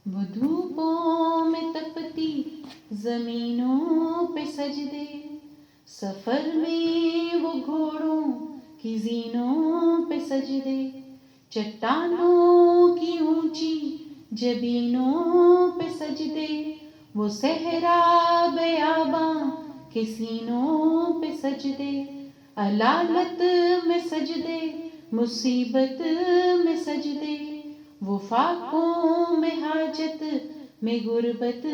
وہ دھوپوں میں تپتی زمینوں پہ سجدے، سفر میں وہ گھوڑوں کی زینوں پہ سجدے، چٹانوں کی اونچی جبینوں پہ سجدے، وہ صحرا بیاباں کے سینوں پہ سجدے، علالت میں سجدے، مصیبت میں سجدے، وہ فاقوں میں حاجت میں غربت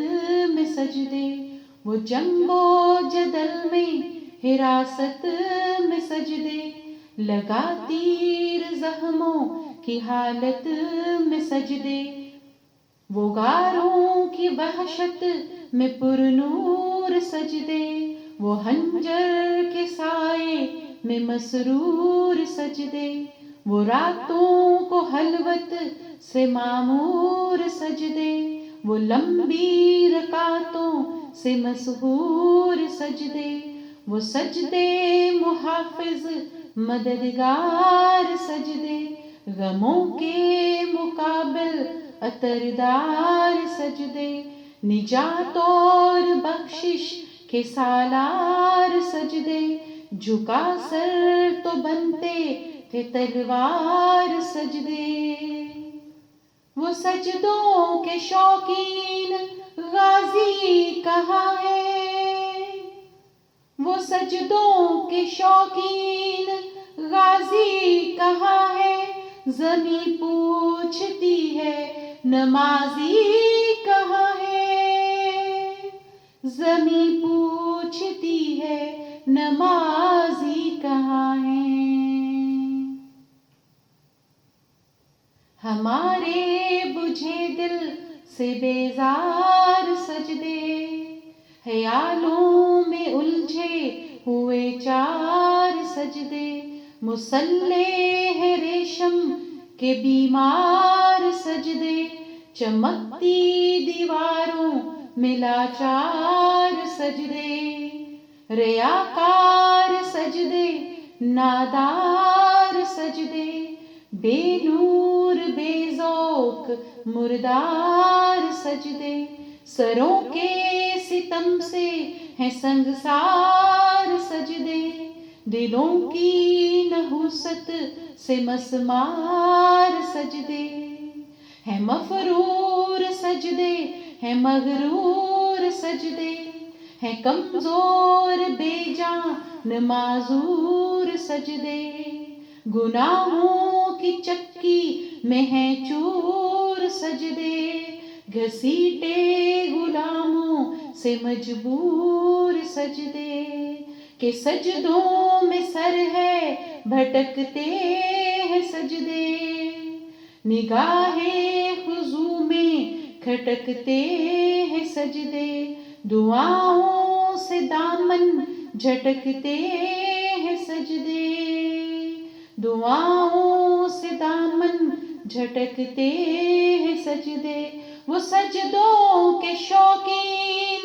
میں سجدے، وہ جنگ و جدل میں حراست میں سجدے، لگا تیر زخموں کی حالت میں سجدے، وہ غاروں کی وحشت میں پرنور سجدے، وہ خنجر کے سائے میں مسرور سجدے، وہ راتوں کو خلوت سے معمور سجدے، وہ لمبی رکعتوں سے مسحور سجدے، وہ سجدے محافظ مددگار سجدے، غموں کے مقابل عطردار سجدے، نجات اور بخشش کے سالار سجدے، جھکا سر تو بنتے تھے تلوار سجدے، وہ سجدوں کے شوقین غازی کہاں ہے، وہ سجدوں کے شوقین غازی کہاں ہے، زمیں پوچھتی ہے نمازی کہاں ہے، زمیں پوچھتی ہے نمازی کہاں ہے، ہمارے بجھے دل سے بیزار سجدے، خیالوں میں الجھے ہوئے چار سجدے، مصلح ریشم کے بیمار سجدے، چمکتی دیواروں میں لاچار سجدے، ریاکار سجدے، نادار سجدے، بے نور بے ذوق مردار سجدے، سروں کے ستم سے ہیں سنگسار سجدے، دلوں کی نحوست سے مسمار سجدے، ہیں مفرور سجدے، ہیں مغرور سجدے، ہیں کمزور بے جان معذور سجدے، گناہوں کی چکی میں ہیں چور سجدے، گھسیٹے غلاموں سے مجبور سجدے، کہ سجدوں میں سر ہے بھٹکتے ہیں سجدے، نگاہ خضوع میں کھٹکتے ہیں سجدے، دعاؤں سے دامن جھٹکتے ہیں سجدے، دعاؤں سے دامن جھٹکتے ہیں سجدے، وہ سجدوں کے شوقین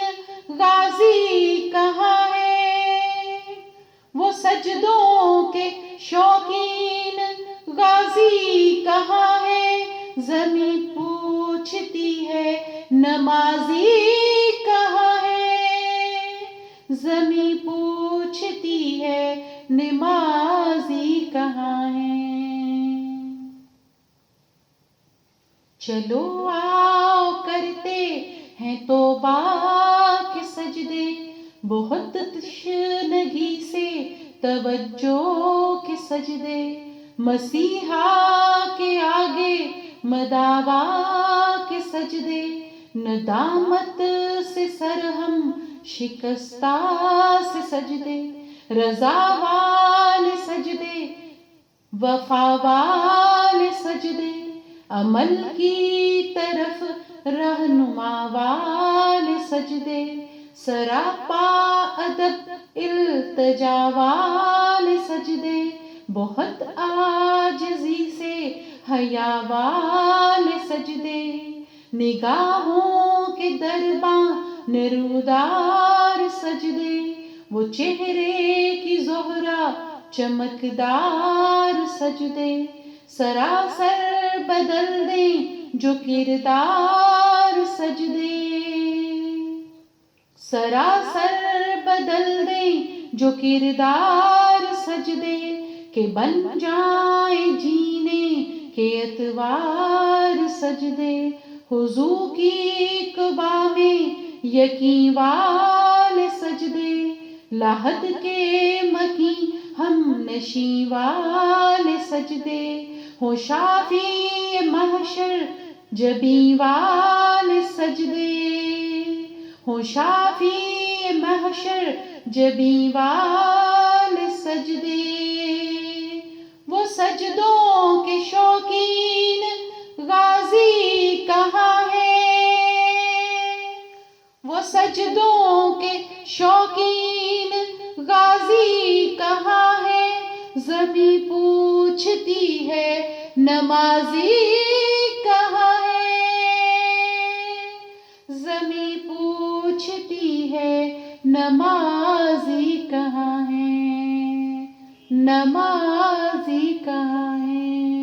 غازی کہاں ہے، وہ سجدوں کے شوقین غازی کہاں ہے، زمیں پوچھتی ہے نمازی کہاں ہے، زمیں پوچھتی ہے نمازی کہاں ہے، چلو آؤ کرتے ہیں توبہ کے سجدے، بہت تشنگی سے توجہ کے سجدے، مسیحا کے آگے مداوا کے سجدے، ندامت سے سر ہم شکستہ سے سجدے، رضا والے سجدے، وفا والے سجدے، عمل کی طرف رہنما والے سجدے، سراپا ادب التجا والے سجدے، بہت عاجزی سے حیا والے سجدے، نگاہوں کے درباں نرودار سجدے، وہ چہرے کی زہرہ چمکدار سجدے، سراسر بدل دیں جو کردار سجدے، سراسر بدل دیں جو کردار سجدے، کہ بن جائیں جینے کے اتوار سجدے، حضور کی قبا میں یقین والے سجدے، لاحد کے مکی ہم نشیں والے سجدے، ہو شافی محشر جبیں والے سجدے، ہو شافی محشر جبیں والے سجدے، وہ سجدوں کے شوقین غازی کہاں ہے، وہ سجدوں کے شوقین غازی کہاں ہے، زمیں پوچھتی ہے نمازی کہاں ہے، زمیں پوچھتی ہے نمازی کہاں ہے، نمازی کہاں ہے۔